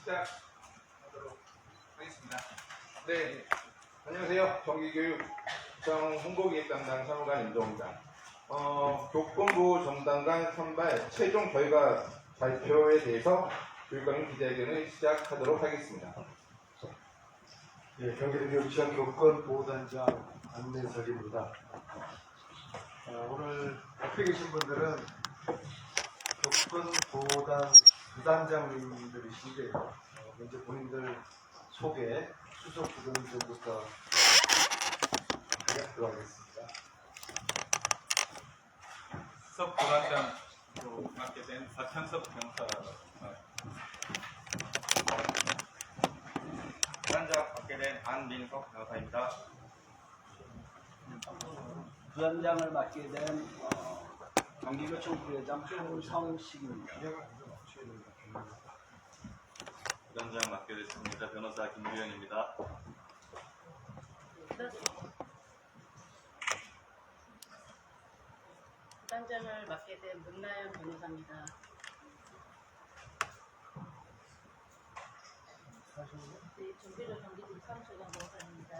시작하도록 하겠습니다. 네, 안녕하세요. 경기교육청 홍보기획 담당 사무관 임동입니다. 교권부 전담관 선발 최종 결과 발표에 대해서 교육감님 기자회견을 시작하도록 하겠습니다. 네, 경기도교육청 교권보호단장 안내석입니다. 오늘 앞에 계신 분들은 교권보호단 부단장님들이신데요. 먼저 본인들 소개, 수석 부단장부터 하도록 하겠습니다. 수석 부단장으로 맡게 된 박현석 변호사, 부단장 맡게 된 안민석 변호사입니다. 부단장을 맡게 된 경기도청 부회장 조성식입니다. 부단장 맡게 됐습니다. 변호사 김규현입니다. 부단장을 맡게 된 문나연 변호사입니다. 네, 정비로 경기도 사무소장 변호사입니다.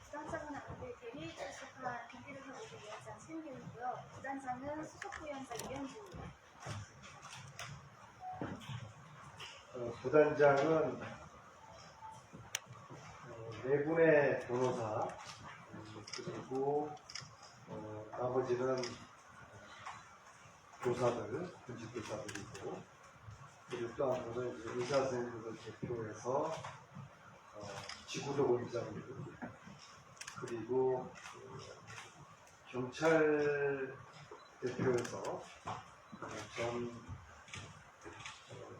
부단장은 아들들이 출석한 경기도 사무소 위원장 신기훈이고요. 부단장은 수석부위원장 이현주입니다. 부단장은 네 분의 변호사, 그리고 나머지는 교사들, 군직교사들이고, 그리고 또 한 분은 이제 의사선생님을 대표해서 지구조원장들, 그리고 경찰 대표해서 전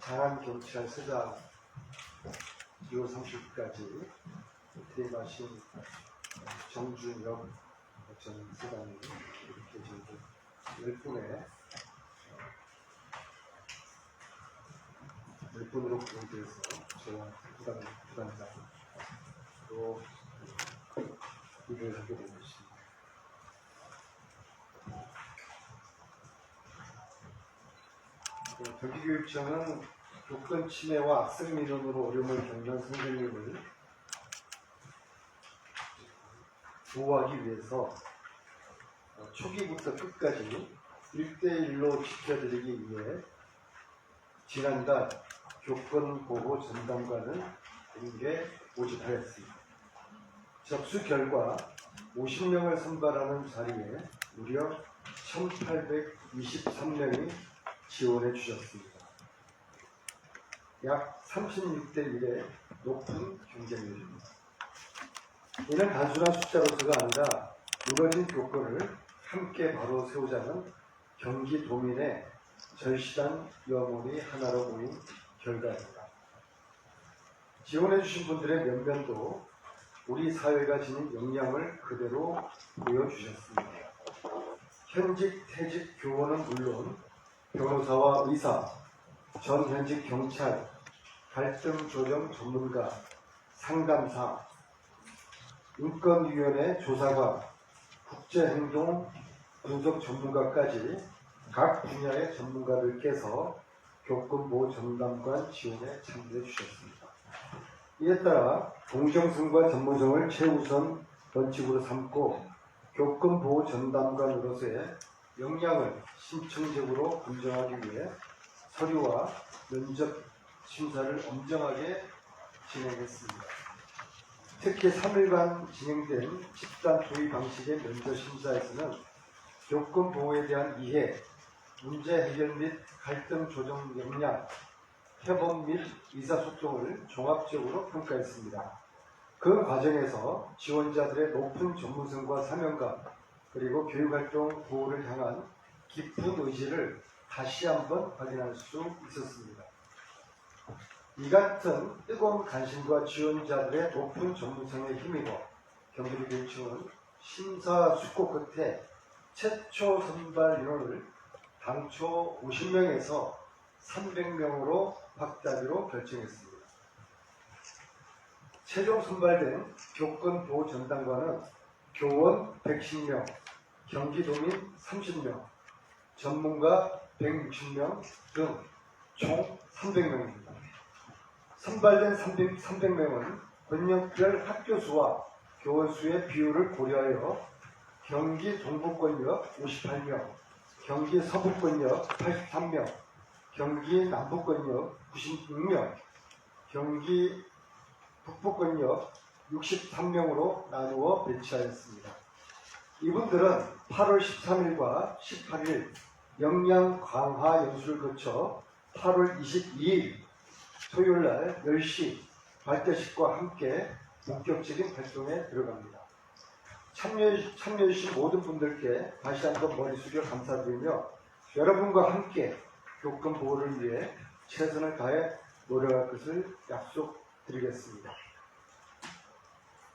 장안경찰서장 2월 30일까지 퇴임하신 정준혁 전 서장님, 이렇게 저희들 10분으로 구성되어서 저와 부단장으로 일을 하게 된 것입니다. 경기교육청은 교권 침해와 학생 민원으로 어려움을 겪는 선생님을 보호하기 위해서 초기부터 끝까지 1대1로 지켜드리기 위해 지난달 교권보호 전담관을 공개 모집하였습니다. 접수 결과 50명을 선발하는 자리에 무려 1,823명이 지원해 주셨습니다. 약 36대 1의 높은 경쟁률입니다. 이는 단순한 숫자로서가 아니라 무너진 교권을 함께 바로 세우자는 경기도민의 절실한 염원이 하나로 모인 결과입니다. 지원해 주신 분들의 면면도 우리 사회가 지닌 역량을 그대로 보여주셨습니다. 현직, 퇴직 교원은 물론 변호사와 의사, 전 현직 경찰, 갈등 조정 전문가, 상담사, 인권위원회 조사관, 국제행동 분석 전문가까지 각 분야의 전문가들께서 교권보호 전담관 지원에 참여해 주셨습니다. 이에 따라 공정성과 전문성을 최우선 원칙으로 삼고 교권보호 전담관으로서의 역량을 심층적으로 검증하기 위해 서류와 면접 심사를 엄정하게 진행했습니다. 특히 3일간 진행된 집단 도의 방식의 면접 심사에서는 교권보호에 대한 이해, 문제 해결 및 갈등 조정 역량, 협업 및 의사소통을 종합적으로 평가했습니다. 그 과정에서 지원자들의 높은 전문성과 사명감, 그리고 교육활동 보호를 향한 깊은 의지를 다시 한번 확인할 수 있었습니다. 이 같은 뜨거운 관심과 지원자들의 높은 전문성에 힘입어 경기도교육청은 심사숙고 끝에 최초 선발 인원을 당초 50명에서 300명으로 확대하기로 결정했습니다. 최종 선발된 교권보호 전담관은 교원 110명, 경기도민 30명, 전문가 160명 등 총 300명입니다. 선발된 300명은 권역별 학교 수와 교원 수의 비율을 고려하여 경기 동부권역 58명, 경기 서부권역 83명, 경기 남부권역 96명, 경기 북부권역 63명으로 나누어 배치하였습니다. 이분들은 8월 13일과 18일 역량 강화 연수를 거쳐 8월 22일 토요일날 10시 발대식과 함께 본격적인 활동에 들어갑니다. 참여해주신 모든 분들께 다시 한번 머리 숙여 감사드리며 여러분과 함께 교권 보호를 위해 최선을 다해 노력할 것을 약속드리겠습니다.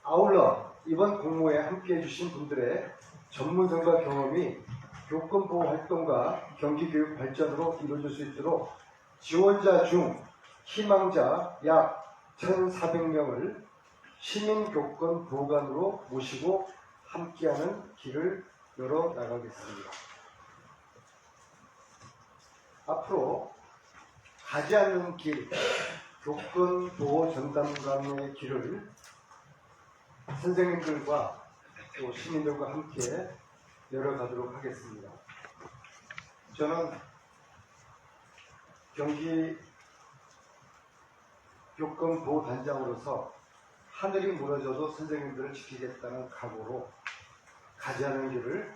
아울러 이번 공모에 함께해 주신 분들의 전문성과 경험이 교권 보호 활동과 경기 교육 발전으로 이루어질 수 있도록 지원자 중 희망자 약 1,400명을 시민교권 보호관으로 모시고 함께하는 길을 열어 나가겠습니다. 앞으로 가지 않는 길, 교권 보호 전담관의 길을 선생님들과 또 시민들과 함께 열어가도록 하겠습니다. 저는 경기 교권 보호 단장으로서 하늘이 무너져도 선생님들을 지키겠다는 각오로 가지 않는 길을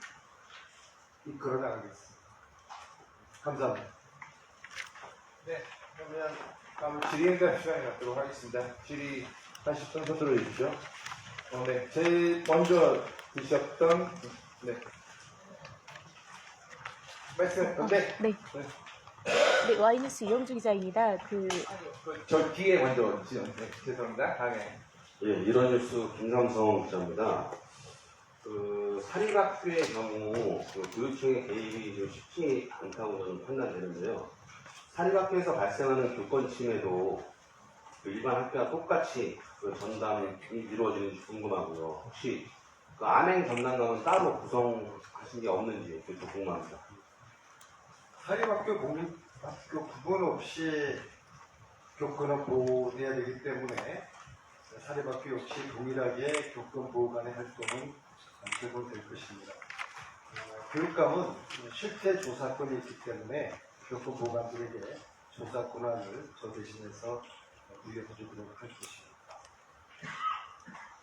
이끌어 나가겠습니다. 감사합니다. 네, 그러면 다음 질의응답 시간에 갖도록 하겠습니다. 질의 80분 들어주시죠. 네, 제일 먼저 드셨던 말씀. 네, 와이뉴스 이영주 기자입니다. 저 뒤에 먼저 죄송합니다. 다음에. 예, 일원뉴스 김삼성 기자입니다. 사립학교의 경우 교육청의 개입이 좀 쉽지 않다고 저는 판단되는데요. 사립학교에서 발생하는 교권 침해도 일반 학교와 똑같이 전담이 이루어지는지 궁금하고요. 혹시 안행 전담관은 따로 구성하신 게 없는지 좀 궁금합니다. 사립학교 공립학교 구분 없이 교권은 보호해야 되기 때문에 사립학교 역시 동일하게 교권 보호관의 활동은 제공될 것입니다. 교육감은 실태 조사권이 있기 때문에 교권 보호관들에게 조사 권한을 저 대신해서 물려드리도록 할 것입니다.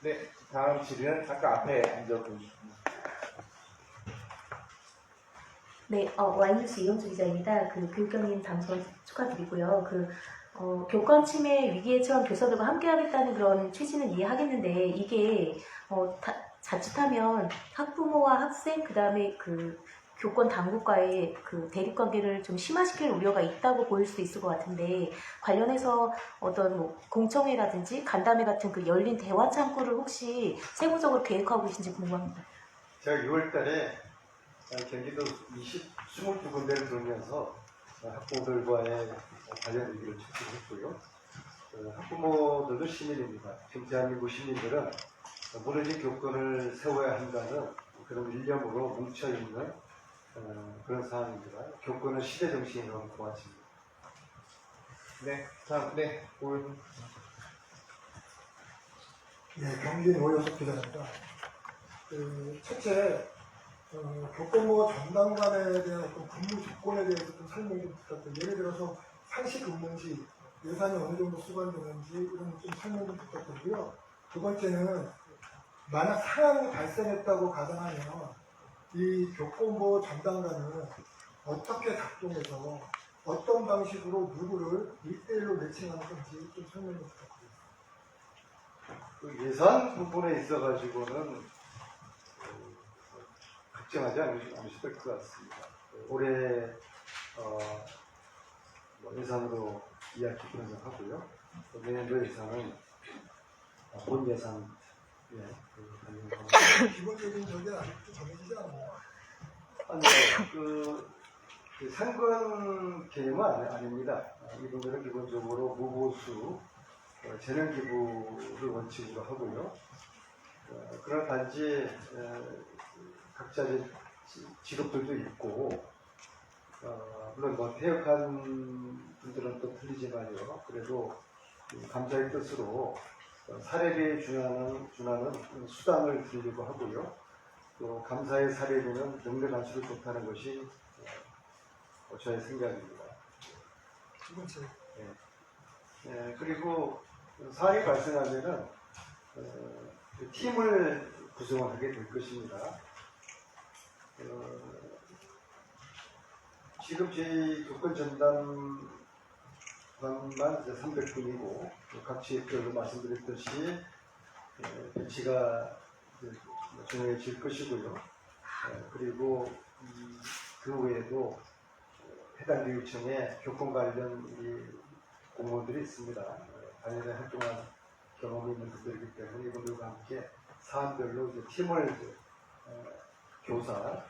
네, 다음 질의는 아까 앞에 앉아보셨습니다. 네, 와이뉴스 이영주 기자입니다. 교육경님 당선 축하드리고요. 교권 침해 위기에 처한 교사들과 함께하겠다는 그런 취지는 이해하겠는데 이게 자칫하면 학부모와 학생 그다음에 교권 당국과의 대립관계를 좀 심화시킬 우려가 있다고 보일 수도 있을 것 같은데 관련해서 어떤 공청회라든지 간담회 같은 열린 대화 창구를 혹시 세부적으로 계획하고 계신지 궁금합니다. 제가 6월달에 경기도 22군데를 돌면서 학부모들과의 관련 얘기를 추진했고요. 학부모들도 시민입니다. 지금 대한민국 시민들은 모르는 교권을 세워야 한다는 그런 일념으로 뭉쳐있는 그런 상황입니다. 교권은 시대 정신이라고 고맙습니다. 네, 다음, 경기 노여석 기자입니다. 첫째, 교권보호 전담관에 대한 어떤 근무 조건에 대해서 좀 설명 좀 부탁드립니다. 예를 들어서 상시 근무인지 예산이 어느 정도 수반되는지 이런 좀 설명 좀 부탁드리고요. 두 번째는 만약 상황이 발생했다고 가정하면 이 교권보호 전담관은 어떻게 작동해서 어떤 방식으로 누구를 1대1로 매칭하는 건지 좀 설명 좀 부탁드립니다. 예산 부분에 있어가지고는 걱정하지 않으셔도 될 것 같습니다. 올해 예산으로 이야기 분석하고요. 내년도 예산은 본 예산 기본적인 적이 아직도 정해지지 않나요? 아니, 상권 개념은 아닙니다. 이분들은 기본적으로 무보수 재능 기부를 원칙으로 하고요. 그러나 단지 각자 직업들도 있고 물론 뭐 퇴역한 분들은 또 틀리지만요. 그래도 감사의 뜻으로 사례비에 준하는 수당을 드리려고 하고요. 또 감사의 사례비는 능력할수록 좋다는 것이 저의 생각입니다. 두 번째. 그리고 사안이 발생하면은 팀을 구성하게 될 것입니다. 지금 저희 교권 전담관만 이제 300분이고 각 지역별로 말씀드렸듯이 배치가 정해질 것이고요. 그리고 그 외에도 해당 교육청에 교권 관련 공무원들이 있습니다. 단연히 활동한 경험이 있는 분들이기 때문에 이분들과 함께 사안별로 이제 팀을 교사,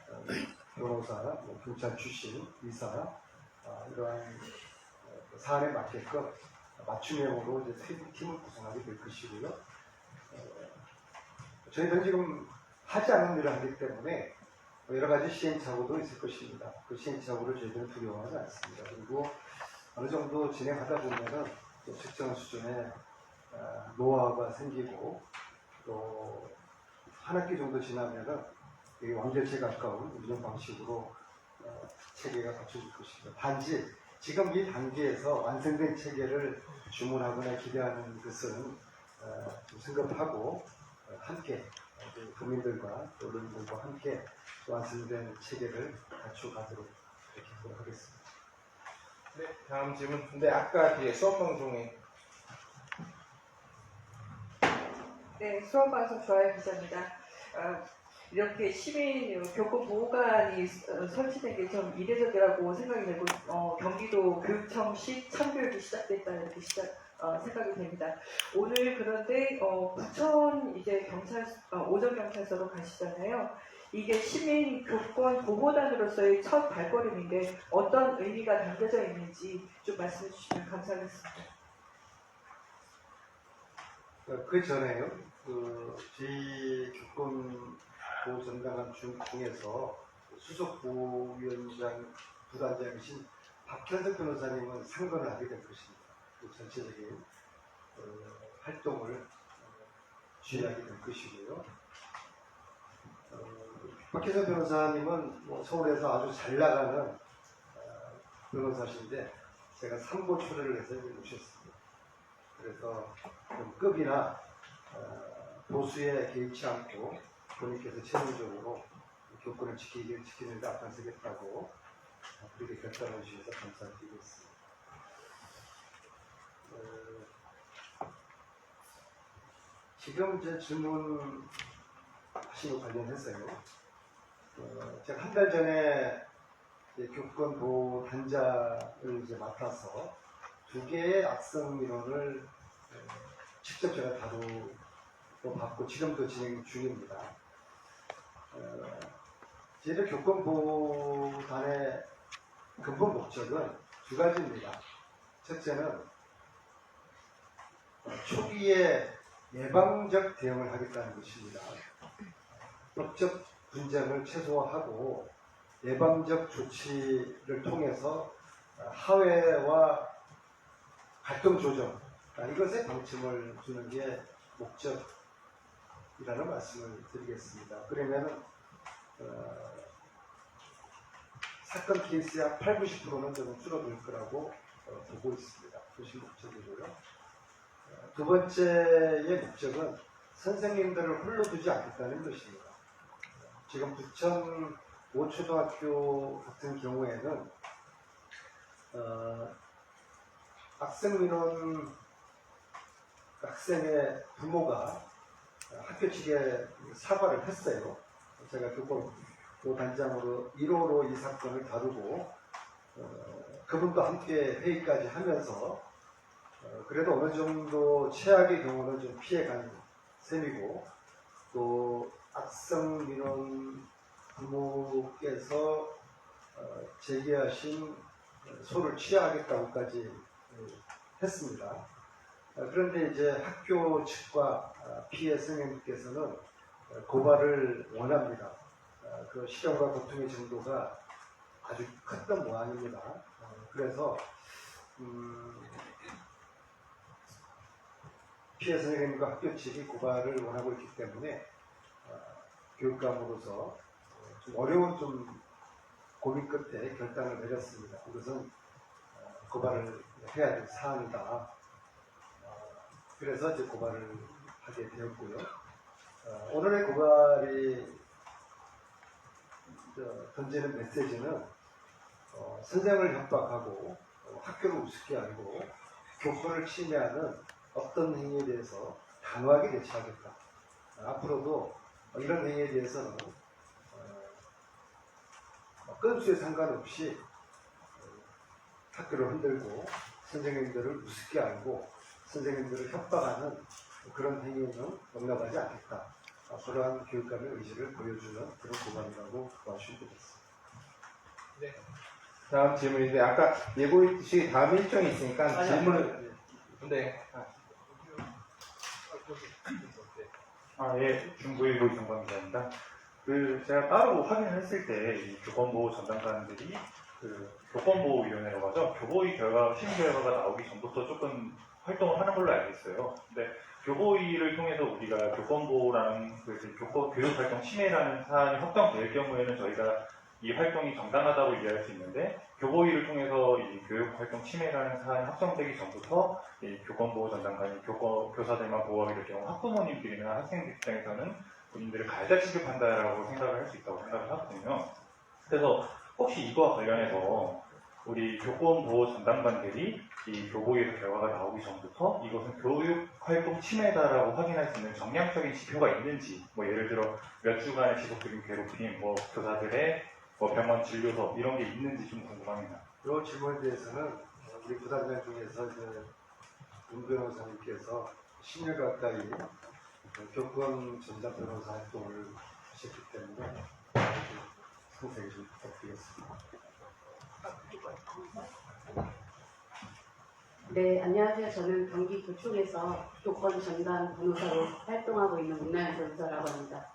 변호사, 경찰 출신, 의사 이러한 사안에 맞게끔 맞춤형으로 이제 팀을 구성하게 될 것이고요. 저희들은 지금 하지 않은 일을 하기 때문에 여러 가지 시행착오도 있을 것입니다. 그 시행착오를 저희들은 두려워하지 않습니다. 그리고 어느 정도 진행하다 보면은 또 특정한 수준의 노하우가 생기고 또 한 학기 정도 지나면은 완결체에 가까운 운영 방식으로 체계가 갖춰질 것입니다. 단지 지금 이 단계에서 완성된 체계를 주문하거나 기대하는 것은 좀 성급하고 함께 국민들과 언론들과 함께 완성된 체계를 갖춰가도록 이렇게 하겠습니다. 네, 다음 질문. 근데 아까 뒤에 수업 방송에 네, 수원방송 조아영 기자입니다. 이렇게 시민 교권 보호관이 설치된 게 좀 이례적이라고 생각이 되고 경기도 교육청식 참교육이 시작됐다 이렇게 생각이 됩니다. 오늘 그런데 부천 이제 오전 경찰서로 가시잖아요. 이게 시민 교권 보호단으로서의 첫 발걸음인데 어떤 의미가 담겨져 있는지 좀 말씀해 주시면 감사하겠습니다. 그 전에요. 저희 교권 보호 전담관 중에서 수석 보호위원장 부단장이신 박현석 변호사님은 상관을 하게 될 것입니다. 그 전체적인 활동을 주의하게 될 것이고요. 박현석 변호사님은 뭐 서울에서 아주 잘 나가는 변호사신데 제가 3고 초대를 해서 모셨습니다. 그래서 좀 급이나 보수에 개의치 않고 본인께서 최종적으로 교권을 지키는 데 앞장서겠다고 그렇게 결단해 주셔서 감사드리겠습니다. 지금 이제 질문 하신 것 관련해서요. 제가 한 달 전에 교권 보호 단장을 이제 맡아서 2개의 악성 민원을 직접 제가 다루고 받고 지금도 진행 중입니다. 저희들 교권보호단의 근본 목적은 2가지입니다. 첫째는 초기에 예방적 대응을 하겠다는 것입니다. 법적 분쟁을 최소화하고 예방적 조치를 통해서 하회와 갈등 조정 이것에 방침을 주는 게 목적이라는 말씀을 드리겠습니다. 그러면 사건 케이스의 한 80~90%는 저는 줄어들 거라고 보고 있습니다. 그것이 목적이고요. 두 번째의 목적은 선생님들을 홀로 두지 않겠다는 것입니다. 지금 부천 5초등학교 같은 경우에는 악성민원 학생의 부모가 학교 측에 사과를 했어요. 제가 교권 단장으로 1호로 이 사건을 다루고 그분도 함께 회의까지 하면서 그래도 어느 정도 최악의 경우는 좀 피해간 셈이고 또 악성민원 부모께서 제기하신 소를 취하하겠다고까지 했습니다. 그런데 이제 학교 측과 피해 선생님께서는 고발을 원합니다. 그 시련과 고통의 정도가 아주 컸던 모양입니다. 그래서 피해 선생님과 학교 측이 고발을 원하고 있기 때문에 교육감으로서 좀 어려운 좀 고민 끝에 결단을 내렸습니다. 이것은 고발을 해야 될 사안이다. 그래서 이제 고발을 하게 되었고요. 오늘의 고발이 던지는 메시지는 선생을 협박하고 학교를 우습게 알고 교권을 침해하는 어떤 행위에 대해서 단호하게 대처하겠다. 앞으로도 이런 행위에 대해서는 건수에 상관없이 학교를 흔들고 선생님들을 우습게 알고 선생님들을 협박하는 그런 행위는 용납하지 않겠다. 그러한 교육감의 의지를 보여주는 그런 고발이라고 보시면 되겠습니다. 네. 다음 질문인데 아까 예고했듯이 다음 일정이 있으니까 질문을 네. 예, 중부일보 이정관 기자입니다. 제가 따로 확인을 했을 때, 이 교권보호 전담관들이 교권보호위원회라고 하죠. 교보위 심의 결과가 나오기 전부터 조금 활동을 하는 걸로 알고 있어요. 근데 교보위를 통해서 우리가 교권보호라는 교육활동 침해라는 사안이 확정될 경우에는 저희가 이 활동이 정당하다고 이해할 수 있는데, 교보위를 통해서 이 교육활동 침해라는 사안이 확정되기 전부터 이 교권보호 전담관이 교사들만 보호하게 될 경우 학부모님들이나 학생들 입장에서는 본인들을 가해자 취급한다라고 생각을 할 수 있다고 생각을 하거든요. 그래서 혹시 이거와 관련해서 우리 교권보호 전담관들이 이 교보위에서 결과가 나오기 전부터 이것은 교육활동 침해다라고 확인할 수 있는 정량적인 지표가 있는지, 뭐 예를 들어 몇 주간의 지속적인 괴롭힘, 뭐 교사들의 병원 진료서 이런 게 있는지 좀 궁금합니다. 이 질문에 대해서는 우리 부단장 중에서 문 변호사님께서 10년 가까이 교권 전담 변호사 활동을 하셨기 때문에 상세히 좀 부탁드리겠습니다. 네, 안녕하세요. 저는 경기도청에서 교권 전담 변호사로 활동하고 있는 문나연 변호사라고 합니다.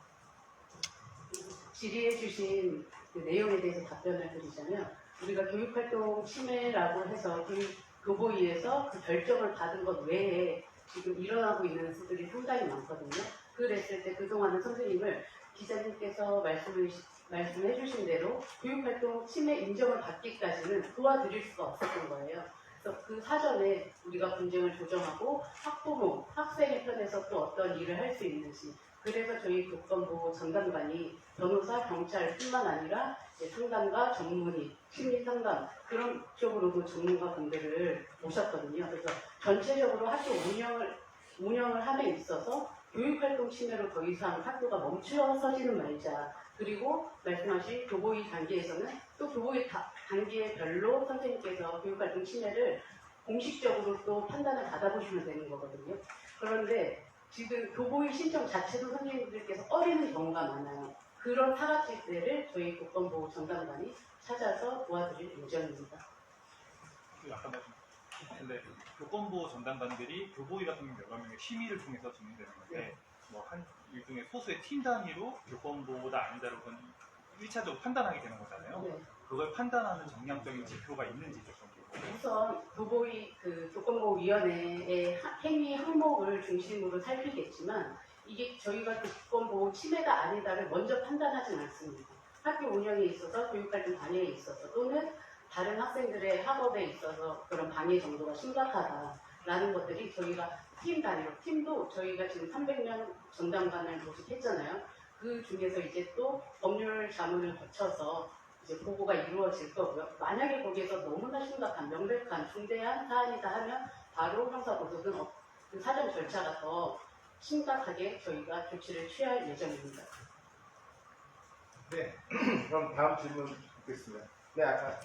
질의해 주신 그 내용에 대해서 답변을 드리자면, 우리가 교육활동 침해라고 해서 교보위에서 그 결정을 받은 것 외에 지금 일어나고 있는 수들이 상당히 많거든요. 그랬을 때 그동안은 선생님을 기자님께서 말씀해 주신 대로 교육활동 침해 인정을 받기까지는 도와드릴 수가 없었던 거예요. 그래서 그 사전에 우리가 분쟁을 조정하고 학부모, 학생의 편에서 또 어떤 일을 할 수 있는지, 그래서 저희 교권보호 전담관이 변호사, 경찰뿐만 아니라 상담가, 전문의, 심리상담 그런 쪽으로도 전문가 분들을 모셨거든요. 그래서 전체적으로 학교 운영을 함에 있어서 교육활동 침해로 더 이상 학교가 멈추어서지는 말자. 그리고 말씀하신 교보위 단계에서는 또 교보위 단계별로 선생님께서 교육활동 침해를 공식적으로 또 판단을 받아보시면 되는 거거든요. 그런데 지금 교보위 신청 자체도 선생님들께서 꺼리는 경우가 많아요. 그런 사각지대를 저희 교권보호 전담관이 찾아서 도와드릴 예정입니다. 아까 말씀하셨는데 교권보호 전담관들이 교보위 같은 경우 여러 명의 심의를 통해서 진행되는 건데, 뭐 한 일종의 소수의 팀 단위로 교권보호다 아니다로 그건 1차적으로 판단하게 되는 거잖아요. 네. 그걸 판단하는 정량적인 지표가 있는지 좀 우선 교보위 교권보호위원회의 행위 항목을 중심으로 살피겠지만, 이게 저희가 교권보호 침해가 아니다를 먼저 판단하진 않습니다. 학교 운영에 있어서, 교육활동 방해에 있어서, 또는 다른 학생들의 학업에 있어서 그런 방해 정도가 심각하다라는 것들이 저희가 팀 단위로, 팀도 저희가 지금 300명 전담관을 모집했잖아요. 그 중에서 이제 또 법률 자문을 거쳐서 이제 보고가 이루어질 거고요. 만약에 거기에서 너무나 심각한, 명백한, 중대한 사안이다 하면 바로 형사고소든 그 사전 절차가 더 심각하게 저희가 조치를 취할 예정입니다. 네. 그럼 다음 질문 듣겠습니다. 네, 아까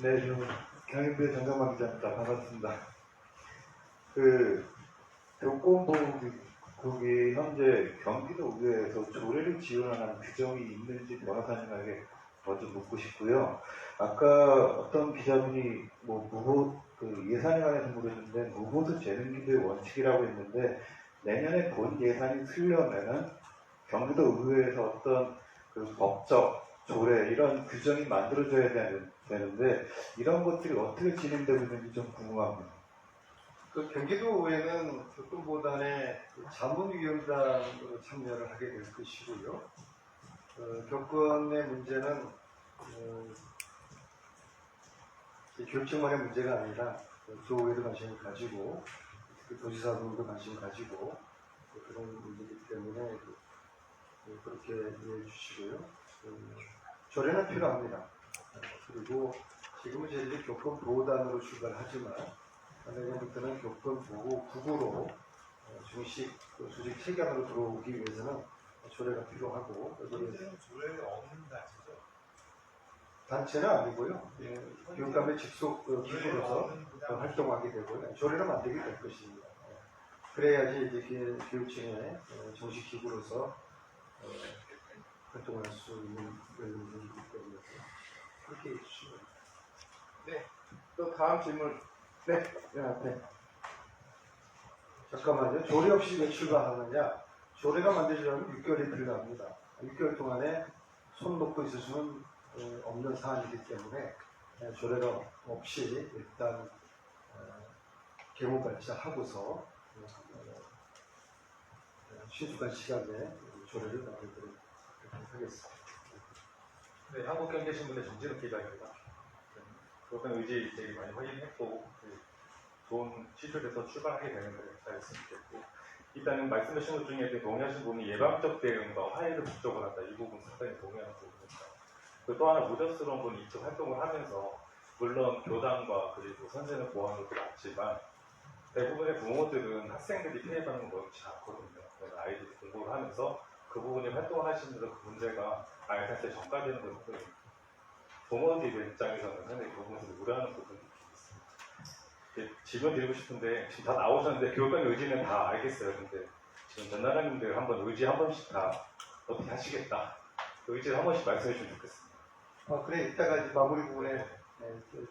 네, 저는 경인대 전정만 기자입니다. 반갑습니다. 교권보호국이 현재 경기도의회에서 조례를 지원하는 규정이 있는지 변호사님에게 먼저 묻고 싶고요. 아까 어떤 기자분이 예산에 관해서 물으셨는데 무보수 재능기부의 원칙이라고 했는데 내년에 본 예산이 쓰려면은 경기도 의회에서 어떤 그 법적 조례 이런 규정이 만들어져야 되는데 이런 것들이 어떻게 진행되고 있는지 좀 궁금합니다. 그 경기도의회는 교권보단의 자문위원장으로 참여를 하게 될 것이고요. 교권의 문제는 교육청만의 문제가 아니라 교우회도 관심을 가지고 도지사분도 관심을 가지고 그런 문제이기 때문에 그렇게 이해해 주시고요. 조례는 필요합니다. 그리고 지금은 저희들이 교권보호단으로 출발하지만 내년부터는 교권보호국으로 중식 조직 체계로 들어오기 위해서는 조례가 필요하고 현재는 조례가 없는 단체죠? 단체는 아니고요. 교육감의 직속 기구로서 활동하게 되고요. 조례를 만들게 될 것입니다. 그래야지 이제 교육청의 정식 기구로서 활동할 수 있는 것이기 때문에 그렇게 해주시면. 네. 또 다음 질문. 네. 네. 잠깐만요. 조례 없이 왜 출발하느냐? 조례가 만들어지려면 6개월이 필요합니다. 6개월 동안에 손 놓고 있을 수는 없는 사안이기 때문에 조례가 없이 일단 개무 발제하고서 신속한 시간에 조례를 만들도록 하겠습니다. 네, 한국경제신문의 정진욱 기자입니다. 그런 의지 되게 많이 확인했고 좋은 시초에서 출발하게 되는 걸 잘했으면 좋겠고 일단은 말씀하신 것 중에 동의하신 부분이 예방적 대응과 화해를 목적으로 한다. 이 부분 상당히 동의하는 부분입니다. 또 하나 우려스러운 건 이쪽 활동을 하면서 물론 교당과 그리고 선생을 보호하는 것도 맞지만 대부분의 부모들은 학생들이 피해받는 거 원치 않거든요. 아이들이 공부를 하면서 그 부분에 활동을 하시면서 그 문제가 아이한테 전가되는 걸 보고 부모들의 입장에서는 상당히 그 부분을 우려하는 부분이 있습니다. 질문 드리고 싶은데 지금 다 나오셨는데 교육감의 의지는 다 알겠어요. 근데 지금 전 나라님들 한번 의지 한 번씩 다 어떻게 하시겠다. 그 의지를 한 번씩 말씀해 주시면 좋겠습니다. 그래 이따가 이제 마무리 부분에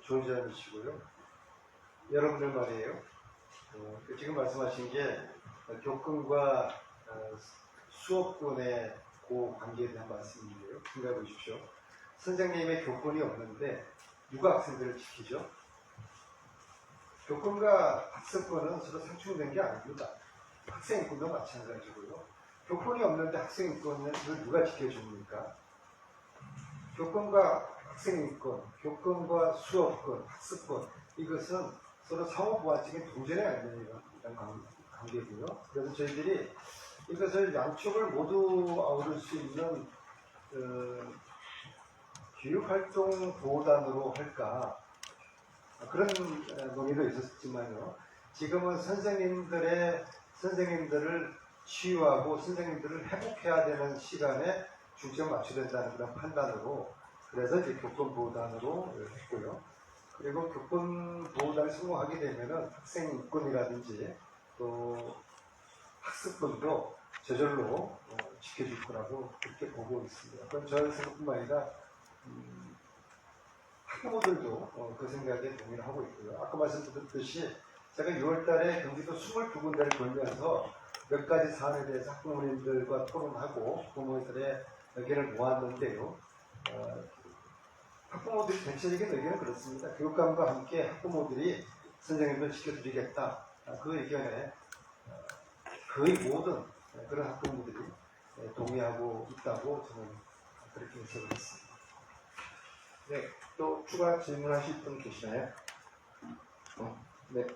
좋은 제안이시고요. 여러분들 말이에요. 지금 말씀하신 게 교권과 수업권의 그 관계에 대한 말씀인데요. 생각해 보십시오. 선생님의 교권이 없는데 누가 학생들을 지키죠? 교권과 학습권은 서로 상충된 게 아닙니다. 학생인권도 마찬가지고요. 교권이 없는데 학생인권을 누가 지켜줍니까? 교권과 학생인권, 교권과 수업권, 학습권 이것은 서로 상호보완적인 동전에 있는 관계고요. 그래서 저희들이 이것을 양쪽을 모두 아우를 수 있는 교육활동 보호단으로 할까 그런 논의도 있었지만요. 지금은 선생님들을 치유하고 선생님들을 회복해야 되는 시간에 중점을 맞춰야 된다는 그런 판단으로 그래서 이제 교권보호단으로 했고요. 그리고 교권보호단이 성공하게 되면은 학생 인권이라든지 또 학습권도 저절로 지켜줄 거라고 그렇게 보고 있습니다. 그럼 저희 생각뿐만 아니라 학부모들도 그 생각에 동의를 하고 있고요. 아까 말씀드렸듯이 제가 6월달에 경기도 22군데를 돌면서 몇 가지 사안에 대해서 학부모님들과 토론하고 부모들의 의견을 모았는데요. 학부모들이 대체적인 의견은 그렇습니다. 교육감과 함께 학부모들이 선생님을 지켜드리겠다. 그 의견에 거의 모든 그런 학부모들이 동의하고 있다고 저는 그렇게 해석을 했습니다. 네, 또 추가 질문하실 분 계시나요? 네.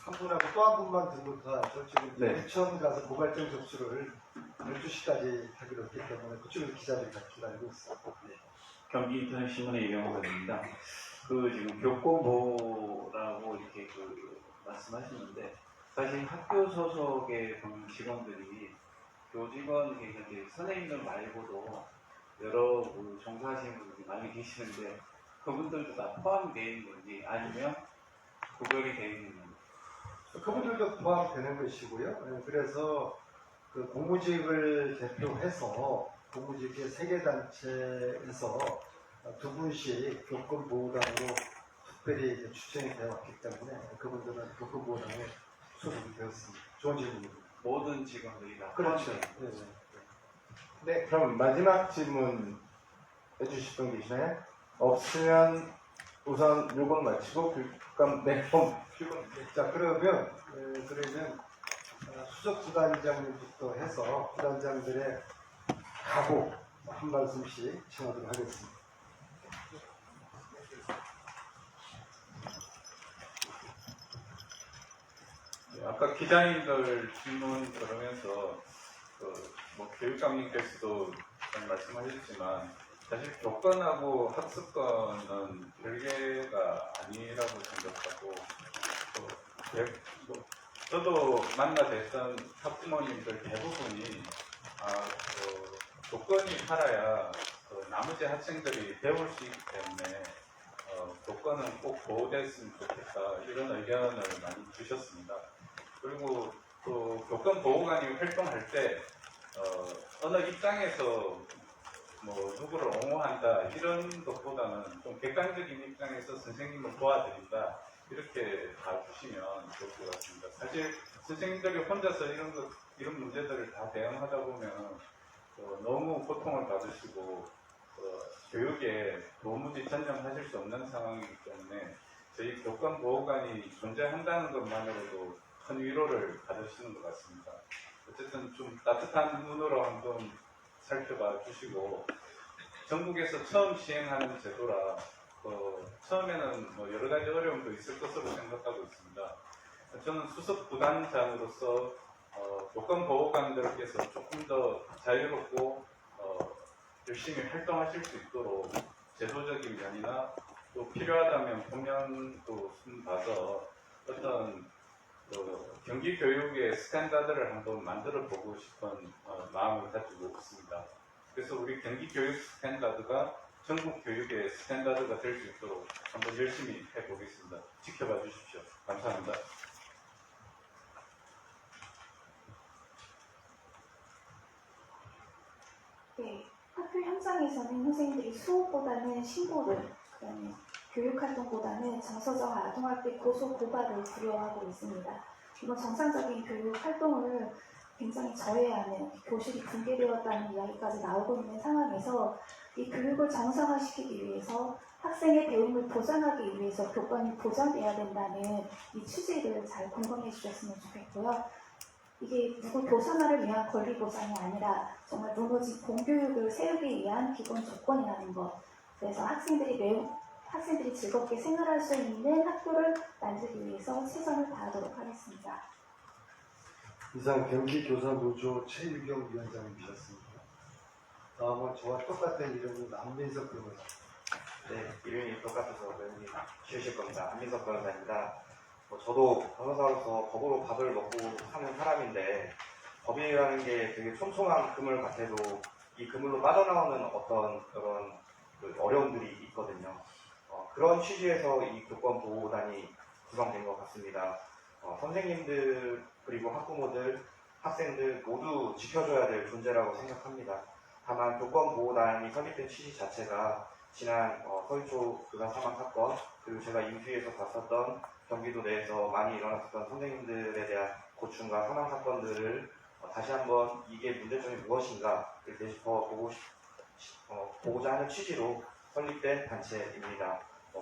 한 분하고 또 한 분만 들고 가서 지금 네. 인천 가서 고갈장 접수를 12시까지 하기로 했기 때문에 그쪽에서 기자들이 기다리고 있습니다. 네. 경기 인터넷신문의 이병호 기자입니다. 지금 교권보호라고 이렇게 말씀하시는데 사실 학교 소속의 직원들이 교직원 이제 선생님들 말고도 여러 종사하시는 분들이 많이 계시는데 그분들도 다 포함이 되어 있는 건지 아니면 구별이 되어 있는 건지 그분들도 포함되는 것이고요. 그래서 그 공무직을 대표해서 공무직의 세계단체에서 두 분씩 교권보호단으로 특별히 추천이 되어 왔기 때문에 그분들은 교권보호단에 소속이 되었습니다. 좋은 질문입니다. 모든 직원들이 다 그렇죠. 포함되어 네. 네, 그럼 마지막 질문 해주실 분 계시나요? 없으면 우선 요걸 마치고 교육감 자, 그러면 수석 부단장님부터 해서 부단장들의 각오 한 말씀씩 청하도록 하겠습니다. 아까 기자님들 질문 들으면서 뭐 교육감님께서도 말씀하셨지만 사실 교권하고 학습권은 별개가 아니라고 생각하고 저도 만나 뵀던 학부모님들 대부분이 교권이 살아야 나머지 학생들이 배울 수 있기 때문에 교권은 꼭 보호됐으면 좋겠다 이런 의견을 많이 주셨습니다. 그리고 또 교권 보호관이 활동할 때 어느 입장에서 뭐 누구를 옹호한다 이런 것보다는 좀 객관적인 입장에서 선생님을 도와드린다 이렇게 봐주시면 좋을 것 같습니다. 사실 선생님들이 혼자서 이런 문제들을 다 대응하다 보면 너무 고통을 받으시고 교육에 도무지 전념하실 수 없는 상황이기 때문에 저희 교권 보호관이 존재한다는 것만으로도 큰 위로를 받으시는 것 같습니다. 어쨌든 좀 따뜻한 눈으로 한번 살펴봐 주시고 전국에서 처음 시행하는 제도라 처음에는 뭐 여러 가지 어려움도 있을 것으로 생각하고 있습니다. 저는 수석 부단장으로서 교권 보호관들께서 조금 더 자유롭고 열심히 활동하실 수 있도록 제도적인 면이나 또 필요하다면 보면도 봐서 어떤 경기 교육의 스탠다드를 한번 만들어 보고 싶은 마음을 가지고 있습니다. 그래서 우리 경기 교육 스탠다드가 전국 교육의 스탠다드가 될 수 있도록 한번 열심히 해보겠습니다. 지켜봐 주십시오. 감사합니다. 네, 학교 현장에서는 선생님들이 수업보다는 신고를, 그다음에 교육활동보다는 정서적 아동학대 고소 고발을 두려워하고 있습니다. 이번 정상적인 교육 활동을 굉장히 저해하는, 교실이 붕괴되었다는 이야기까지 나오고 있는 상황에서 이 교육을 정상화시키기 위해서 학생의 배움을 보장하기 위해서 교권이 보장돼야 된다는 이 취지를 잘 공감해 주셨으면 좋겠고요. 이게 누구 교사만을 위한 권리 보장이 아니라 정말 무너진 공교육을 세우기 위한 기본 조건이라는 것. 그래서 학생들이 즐겁게 생활할 수 있는 학교를 만들기 위해서 최선을 다하도록 하겠습니다. 이상 경기교사노조 최유경 위원장님이셨습니다. 다음은 저와 똑같은 이름으로 남민석 변호사. 네, 이름이 똑같아서 왠지 쉬우실 겁니다. 안민석 변호사입니다. 저도 변호사로서 법으로 밥을 먹고 사는 사람인데 법이라는 게 되게 촘촘한 그물 같아도 이 그물로 빠져나오는 어떤 그런 어려움들이 있거든요. 그런 취지에서 이 교권보호단이 구성된 것 같습니다. 선생님들 그리고 학부모들, 학생들 모두 지켜줘야 될 존재라고 생각합니다. 다만 교권보호단이 설립된 취지 자체가 지난 서희초 교사 사망 사건 그리고 제가 임시에서 봤었던 경기도 내에서 많이 일어났었던 선생님들에 대한 고충과 사망 사건들을 다시 한번 이게 문제점이 무엇인가를 되짚어보고자 하는 취지로 설립된 단체입니다.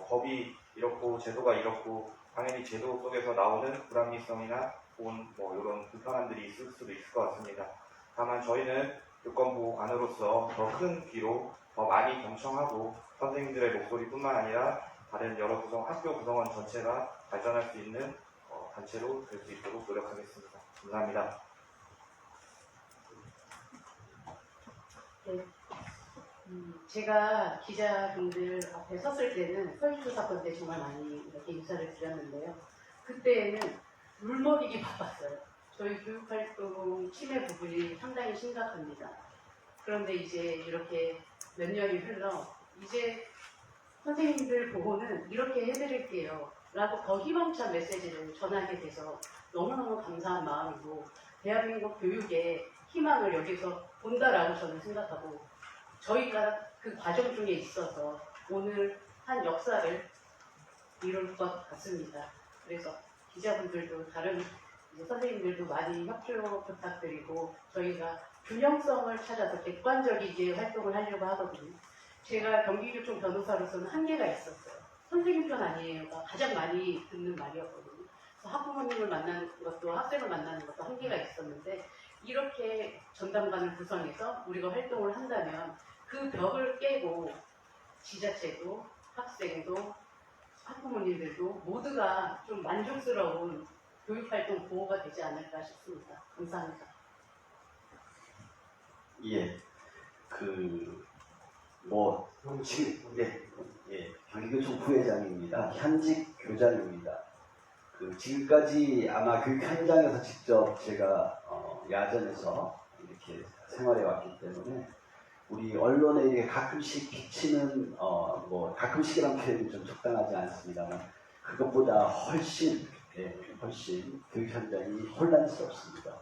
법이 이렇고 제도가 이렇고 당연히 제도 속에서 나오는 불합리성이나 혹은 이런 불편함들이 있을 수도 있을 것 같습니다. 다만 저희는 교권보호관으로서 더 큰 귀로 더 많이 경청하고 선생님들의 목소리뿐만 아니라 다른 여러 학교 구성원 전체가 발전할 수 있는 단체로 될 수 있도록 노력하겠습니다. 감사합니다. 네. 제가 기자분들 앞에 섰을 때는 서희초 사건 때 정말 많이 이렇게 인사를 드렸는데요. 그때는 물먹이기 바빴어요. 저희 교육활동 침해 부분이 상당히 심각합니다. 그런데 이제 이렇게 몇 년이 흘러 이제 선생님들 보고는 이렇게 해드릴게요 라고 더 희망찬 메시지를 전하게 돼서 너무너무 감사한 마음이고 대한민국 교육에 희망을 여기서 본다라고 저는 생각하고 저희가 그 과정 중에 있어서 오늘 한 역사를 이룰 것 같습니다. 그래서 기자분들도 다른 이제 선생님들도 많이 협조 부탁드리고 저희가 균형성을 찾아서 객관적이게 활동을 하려고 하거든요. 제가 경기교총 변호사로서는 한계가 있었어요. 선생님 편 아니에요가 가장 많이 듣는 말이었거든요. 그래서 학부모님을 만나는 것도 학생을 만나는 것도 한계가 있었는데 이렇게 전담반을 구성해서 우리가 활동을 한다면 그 벽을 깨고 지자체도 학생도 학부모님들도 모두가 좀 만족스러운 교육활동 보호가 되지 않을까 싶습니다. 감사합니다. 예, 경기교총 부회장입니다. 현직 교장입니다. 지금까지 아마 교육 현장에서 직접 제가 야전에서 이렇게 생활해 왔기 때문에 우리 언론에 이게 가끔씩 비치는 가끔씩이란 표현이 좀 적당하지 않습니다만 그것보다 훨씬 교육 현장이 혼란스럽습니다.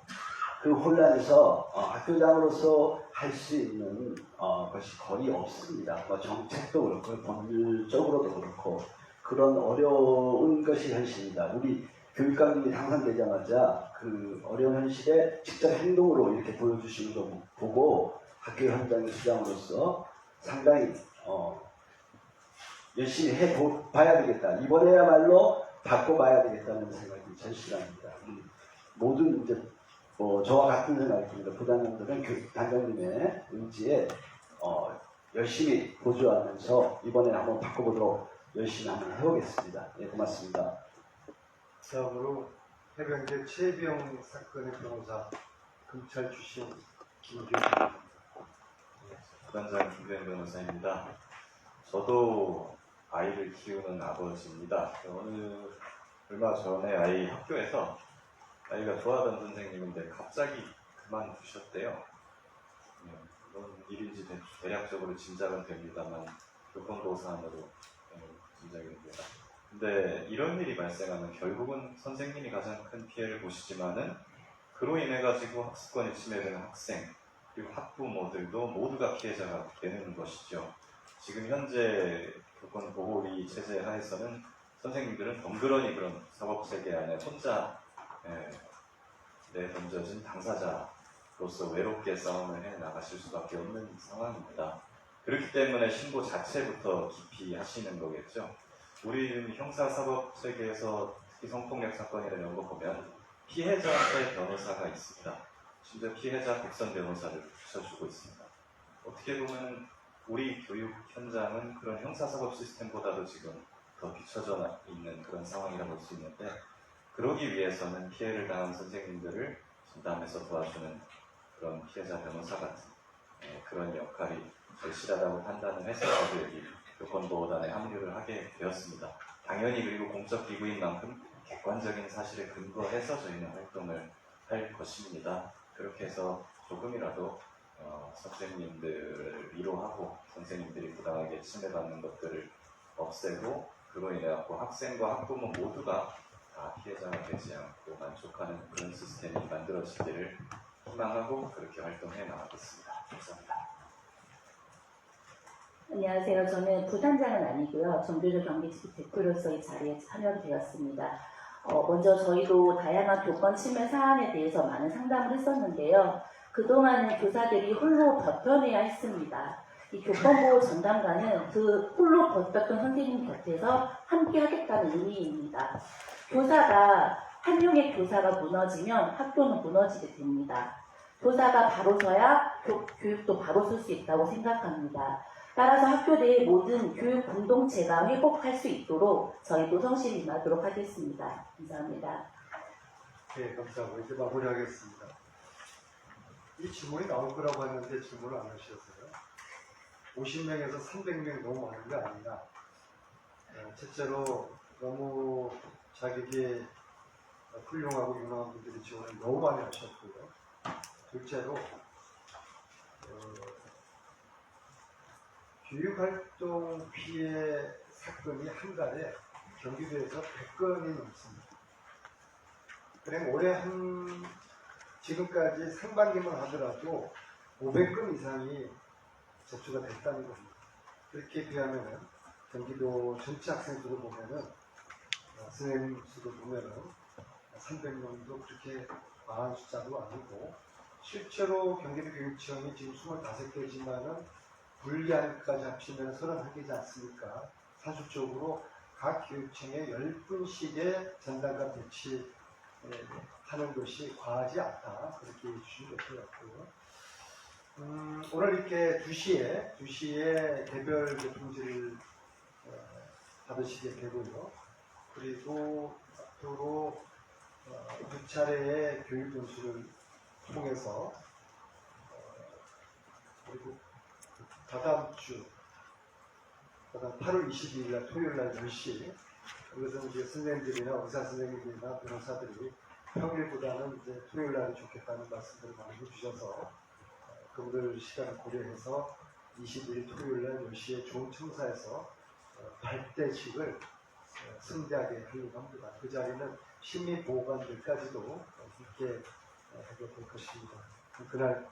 그 혼란에서 학교장으로서 할 수 있는 것이 거의 없습니다. 정책도 그렇고 법률적으로도 그렇고 그런 어려운 것이 현실입니다. 우리 교육감님이 당선되자마자 그 어려운 현실에 직접 행동으로 이렇게 보여주시는 거 보고 학교 현장의 수장으로서 상당히 열심히 해봐야 되겠다. 이번에야말로 바꿔봐야 되겠다는 생각이 절실합니다. 모든 이제 저와 같은 생각이 듭니다. 부단장들은 단장님의 의지에 열심히 보조하면서 이번에 한번 바꿔보도록 열심히 한번 해보겠습니다. 네, 고맙습니다. 다음으로 해병대 최병 사건의 변호사 검찰 출신 김규현입니다. 부단장 김규현 변호사입니다. 저도 아이를 키우는 아버지입니다. 얼마 전에 아이 학교에서 아이가 좋아하던 선생님인데 갑자기 그만두셨대요. 어떤 일인지 대략적으로 짐작은 됩니다만 교권보호사안으로 짐작이 됩니다. 근데 이런 일이 발생하면 결국은 선생님이 가장 큰 피해를 보시지만은 그로 인해 가지고 학습권이 침해되는 학생 그리고 학부모들도 모두가 피해자가 되는 것이죠. 지금 현재 교권보호위 체제 하에서는 선생님들은 덩그러니 그런 사법체계 안에 혼자 내던져진 당사자로서 외롭게 싸움을 해나가실 수밖에 없는 상황입니다. 그렇기 때문에 신고 자체부터 깊이 하시는 거겠죠. 우리 형사사법체계에서 특히 성폭력 사건이나 이런 거 보면 피해자한테 변호사가 있습니다. 심지어 피해자 백선 변호사를 붙여주고 있습니다. 어떻게 보면 우리 교육 현장은 그런 형사사법 시스템보다도 지금 더 뒤처져 있는 그런 상황이라 볼 수 있는데 그러기 위해서는 피해를 당한 선생님들을 진담해서 도와주는 그런 피해자 변호사 같은 그런 역할이 절실하다고 판단을 해서 저도 여기 교권보호단에 합류를 하게 되었습니다. 당연히 그리고 공적 기구인 만큼 객관적인 사실에 근거해서 저희는 활동을 할 것입니다. 그렇게 해서 조금이라도 선생님들을 위로하고 선생님들이 부당하게 침해받는 것들을 없애고 그로 인해 학생과 학부모 모두가 다 피해자가 되지 않고 만족하는 그런 시스템이 만들어지기를 희망하고 그렇게 활동해 나가겠습니다. 감사합니다. 안녕하세요. 저는 부단장은 아니고요. 정교조 경기지구 대표로서 이 자리에 참여되었습니다. 먼저 저희도 다양한 교권 침해 사안에 대해서 많은 상담을 했었는데요. 그동안은 교사들이 홀로 버텨내야 했습니다. 이 교권보호 전담관은 그 홀로 버텼던 선생님 곁에서 함께 하겠다는 의미입니다. 한 명의 교사가 무너지면 학교는 무너지게 됩니다. 교사가 바로 서야 교육도 바로 쓸 수 있다고 생각합니다. 따라서 학교 내의 모든 교육 공동체가 회복할 수 있도록 저희도 성실히 임하도록 하겠습니다. 감사합니다. 네, 감사합니다. 이제 마무리하겠습니다. 이 질문이 나올 거라고 했는데 질문을 안 하셨어요. 50명에서 300명 너무 많은 게 아니라 첫째로 너무 자격이 훌륭하고 유능한 분들이 지원을 너무 많이 하셨고요. 둘째로 교육활동 피해 사건이 한 달에 경기도에서 100건이 넘습니다. 그럼 올해 지금까지 상반기만 하더라도 500건 이상이 접수가 됐다는 겁니다. 그렇게 비하면은 경기도 전체 학생 수를 보면은 선생님 수를 보면은 300명도 그렇게 많은 숫자도 아니고 실제로 경기도 교육청이 지금 25개지만은 분리안까지 합치면 31개지 않습니까? 사실적으로 각 교육청에 10분씩의 전담관 배치하는 것이 과하지 않다. 그렇게 해주시면 될 것 같고요. 오늘 이렇게 2시에 개별 통지를 받으시게 되고요. 그리고 앞으로 2차례의 교육 연수를 통해서 그리고 다다음 주 8월 22일 날 토요일 날 10시 그것은 이제 선생님들이나 의사 선생님들이나 변호사들이 평일보다는 이제 토요일 날이 좋겠다는 말씀들을 많이 해주셔서 그분들 시간을 고려해서 22일 토요일 날 10시에 좋은 청사에서 발대식을 성대하게 하려고 합니다. 그 자리는 시민보호관들까지도 함께 하게 될 것입니다. 그날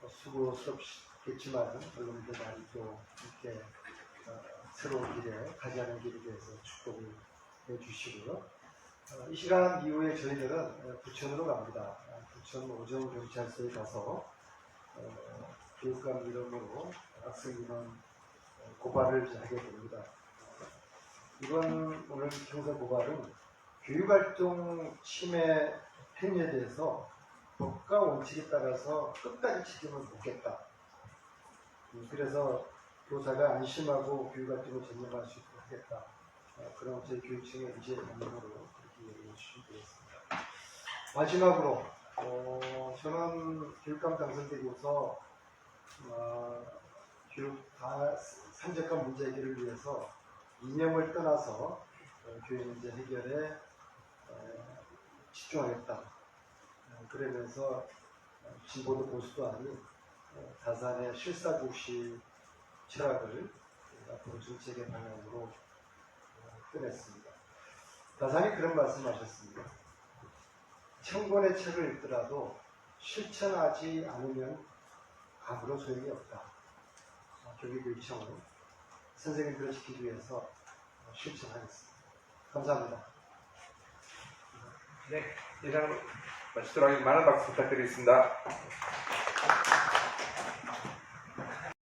수고스럽겠지만 언론들 많이 또 함께 새로운 길에 가지하는 길에 대해서 축복을 해주시고요. 이 시간 이후에 저희들은 부천으로 갑니다. 부천 오정경찰서에 가서 교육감 이름으로 학생 인원 고발을 하게 됩니다. 이번 오늘 형사 고발은 교육활동 침해 행위에 대해서 법과 원칙에 따라서 끝까지 책임을 묻겠다. 그래서 교사가 안심하고 교육활동을 전념할 수 있도록 하겠다. 그런 저희 교육청의 의지의 방향으로 그렇게 얘기해 주시면 되겠습니다. 마지막으로 저는 교육감 당선되고서 교육 산적한 문제 해결을 위해서 이념을 떠나서 교육 문제 해결에 집중하겠다. 그러면서 진보도 보수도 아닌 다산의 실사고시 철학을 앞으로 정책의 방향으로 꺼냈습니다. 다산이 그런 말씀하셨습니다. 천권의 책을 읽더라도 실천하지 않으면 아무런 소용이 없다. 경기교육청은 선생님들을 지키기 위해서 실천하겠습니다. 감사합니다. 네, 이상 마치도록 하겠습니다. 많은 박수 부탁드리겠습니다.